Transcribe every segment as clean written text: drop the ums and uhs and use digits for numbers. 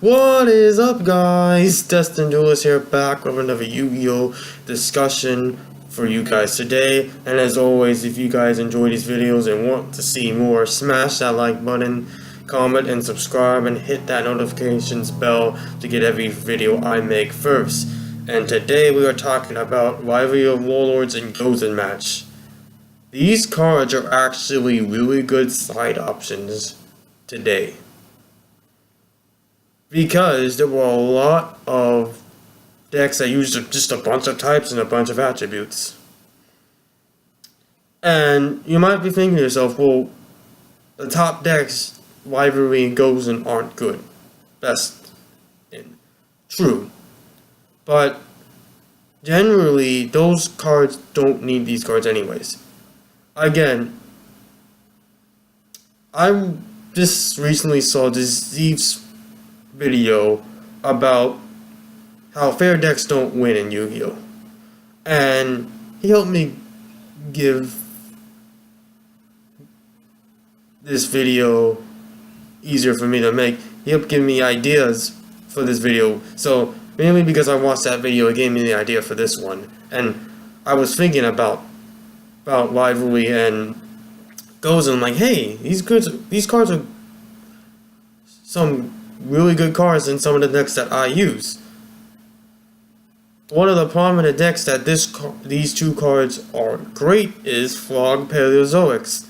What is up, guys? Destin Duelist here, back with another Yu-Gi-Oh! Discussion for you guys today. And as always, if you guys enjoy these videos and want to see more, smash that like button, comment and subscribe, and hit that notifications bell to get every video I make first. And today we are talking about Rivalry of Warlords and Gozen match. These cards are actually really good side options today, because there were a lot of decks that used just a bunch of types and a bunch of attributes. And you might be thinking to yourself, well, the top decks, Rivalry and Gozen, aren't good. Best in. True. But generally, those cards don't need these cards anyways. Again, I just recently saw this Zeus video about how fair decks don't win in Yu-Gi-Oh! And he helped me give this video easier for me to make. He helped give me ideas for this video. So mainly because I watched that video, it gave me the idea for this one. And I was thinking about Rivalry and Gozen, like, hey, these cards are some really good cards in some of the decks that I use. One of the prominent decks that these two cards are great is Frog Paleozoics.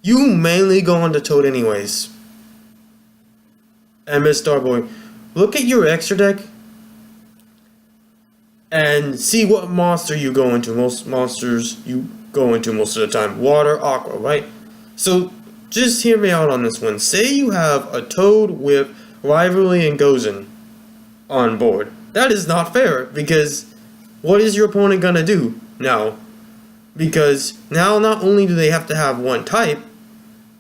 You mainly go on the Toad anyways. And Miss Starboy, look at your extra deck and see what monster you go into. Most monsters you go into most of the time. Water, Aqua, right? So just hear me out on this one. Say you have a Toad with Rivalry and Gozen on board. That is not fair, because what is your opponent gonna do now? Because now not only do they have to have one type,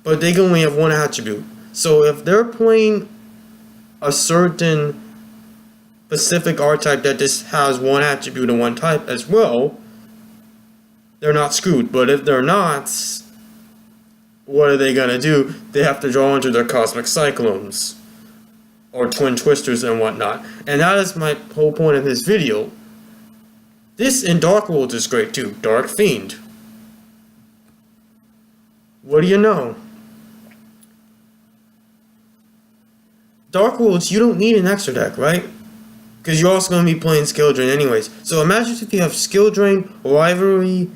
but they can only have one attribute. So if they're playing a certain specific archetype that just has one attribute and one type as well, they're not screwed. But if they're not, what are they gonna do? They have to draw into their Cosmic Cyclones or Twin Twisters and whatnot. And that is my whole point of this video. This in Dark Worlds is great too. Dark Fiend. What do you know? Dark Worlds, you don't need an extra deck, right? Because you're also going to be playing Skill Drain anyways. So imagine if you have Skill Drain, Rivalry,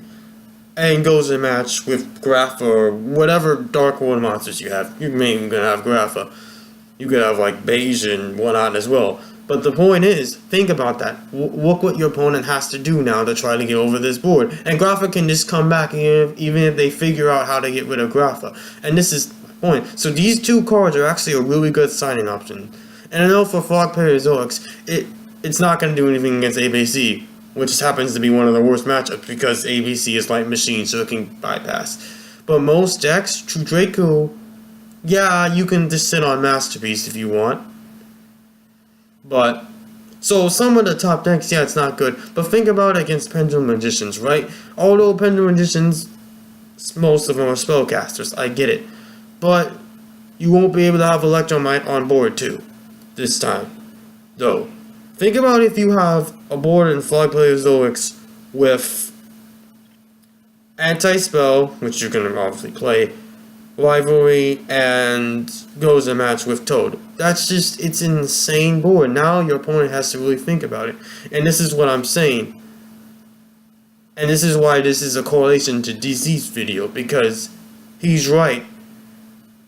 and Gozen match with Grapha or whatever Dark World monsters you have. You're mainly going to have Grapha. You could have like Beige and whatnot as well. But the point is, think about that. Look what your opponent has to do now to try to get over this board. And Grapha can just come back even if they figure out how to get rid of Grapha. And this is my point. So these two cards are actually a really good signing option. And I know for Frog Paleozoics, it's not going to do anything against ABC, which just happens to be one of the worst matchups because ABC is Light Machine, so it can bypass. But most decks, True Draco, yeah, you can just sit on Masterpiece if you want. But, so some of the top decks, yeah, it's not good. But think about it against Pendulum Magicians, right? Although Pendulum Magicians, most of them are spellcasters, I get it. But you won't be able to have Electromite on board too, this time, though. Think about if you have a board in Frog Paleozoics with Anti-Spell, which you can obviously play, Rivalry, and Gozen match with Toad. That's just, it's an insane board. Now your opponent has to really think about it. And this is what I'm saying. And this is why this is a correlation to DC's video, because he's right.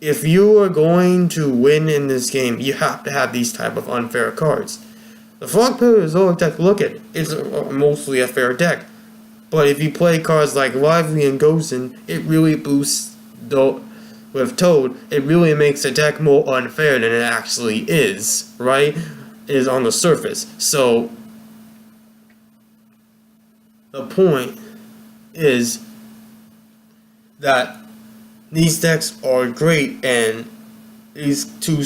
If you are going to win in this game, you have to have these type of unfair cards. The Frog Paleozoic deck, look at it. It's mostly a fair deck. But if you play cards like Rivalry and Gozen, it really boosts with Toad. It really makes the deck more unfair than it actually is, right? It is on the surface. So the point is that these decks are great, and these two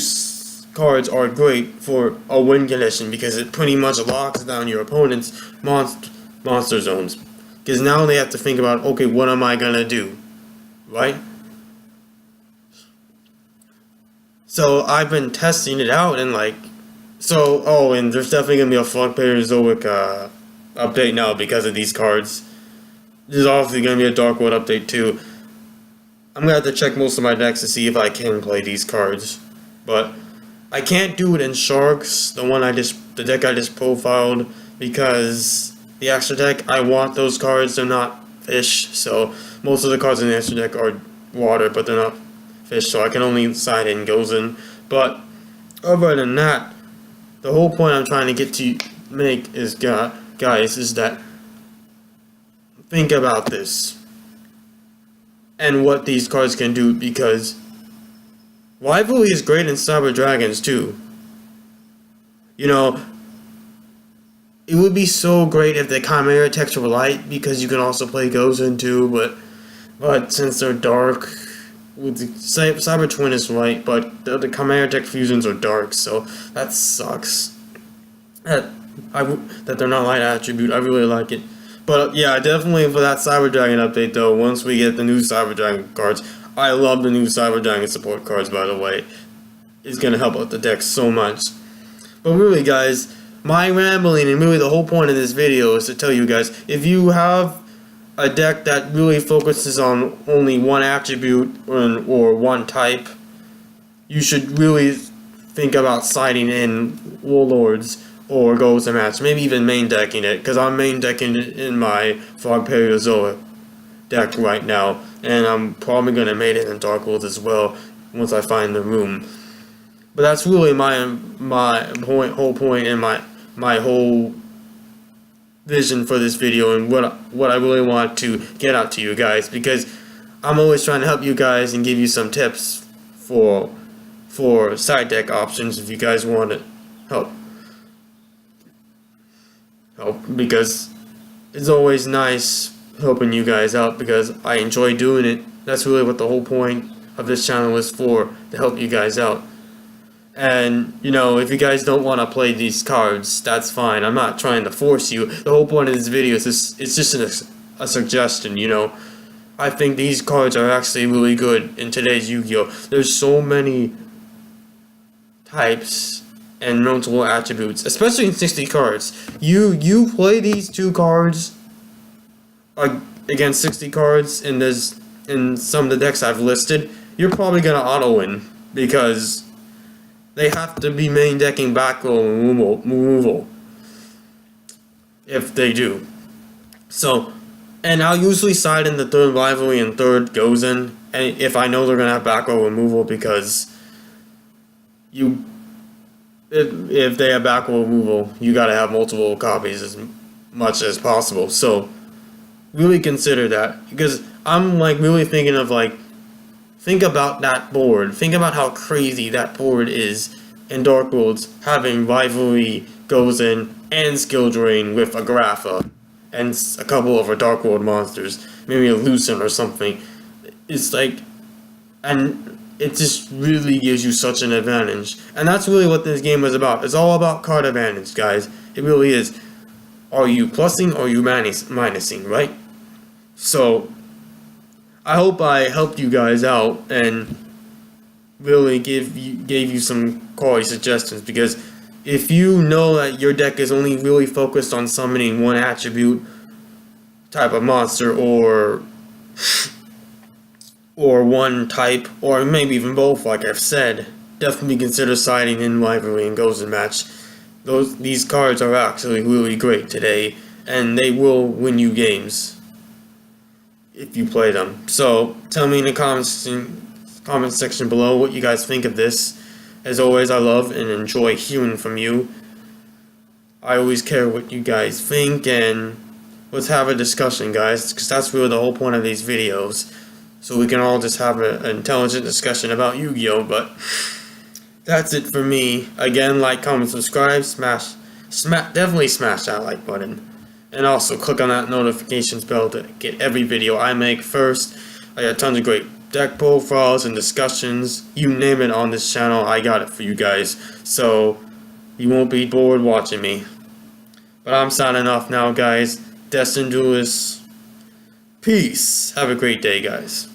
cards are great for a win condition because it pretty much locks down your opponent's monster zones. Because now they have to think about, okay, what am I gonna do, right? So I've been testing it out and like, and there's definitely gonna be a Frog Paleozoic update now because of these cards. There's obviously gonna be a Dark World update too. I'm gonna have to check most of my decks to see if I can play these cards, but I can't do it in Sharks, the deck I just profiled, because the extra deck, I want those cards, they're not fish, so most of the cards in the extra deck are water, but they're not fish, so I can only side in Gozen. But other than that, the whole point I'm trying to get to make is, guys, is that think about this and what these cards can do, because Rivalry is great in Cyber Dragons too. You know, it would be so great if the Chimera techs were light, because you can also play Gozen too, but since they're dark, with the Cyber Twin is light, but the Chimera tech fusions are dark, so that sucks. That they're not light attribute, I really like it. But yeah, definitely for that Cyber Dragon update though, once we get the new Cyber Dragon cards, I love the new Cyber Dragon support cards, by the way. It's going to help out the deck so much. But really, guys, my rambling and really the whole point of this video is to tell you guys, if you have a deck that really focuses on only one attribute or one type, you should really think about siding in Warlords or Gozen match. Maybe even main decking it, because I'm main decking it in my Frog Paleozoic deck right now, and I'm probably going to make it in Dark Worlds as well once I find the room. But that's really my whole point and my whole vision for this video, and what I really want to get out to you guys, because I'm always trying to help you guys and give you some tips for side deck options if you guys want to help, because it's always nice helping you guys out, because I enjoy doing it. That's really what the whole point of this channel is for, to help you guys out. And, you know, if you guys don't want to play these cards, that's fine. I'm not trying to force you. The whole point of this video is it's just a suggestion, you know. I think these cards are actually really good in today's Yu-Gi-Oh! There's so many types and multiple attributes, especially in 60 cards. You play these two cards against 60 cards in some of the decks I've listed, you're probably gonna auto win, because they have to be main decking back row removal if they do. So, and I'll usually side in the third Rivalry and third Gozen, and if I know they're gonna have back row removal, because if they have back row removal, you gotta have multiple copies as much as possible. So really consider that, because I'm like really thinking of like, think about that board. Think about how crazy that board is in Dark Worlds, having Rivalry, Gozen, and Skill Drain with a Grapha and a couple of our Dark World monsters, maybe a Lucent or something. It's like, and it just really gives you such an advantage. And that's really what this game is about. It's all about card advantage, guys. It really is. Are you plussing or are you minusing, right? So, I hope I helped you guys out and really gave you some quality suggestions, because if you know that your deck is only really focused on summoning one attribute type of monster, or one type, or maybe even both, like I've said, definitely consider siding in Rivalry and Gozen match. These cards are actually really great today, and they will win you games if you play them. So tell me in the comment section below what you guys think of this. As always, I love and enjoy hearing from you. I always care what you guys think, and let's have a discussion, guys, because that's really the whole point of these videos, so we can all just have an intelligent discussion about Yu-Gi-Oh! But that's it for me. Again, like, comment, subscribe, definitely smash that like button. And also click on that notifications bell to get every video I make first. I got tons of great deck profiles and discussions. You name it on this channel, I got it for you guys. So you won't be bored watching me. But I'm signing off now, guys. Destined Duelist. Peace. Have a great day, guys.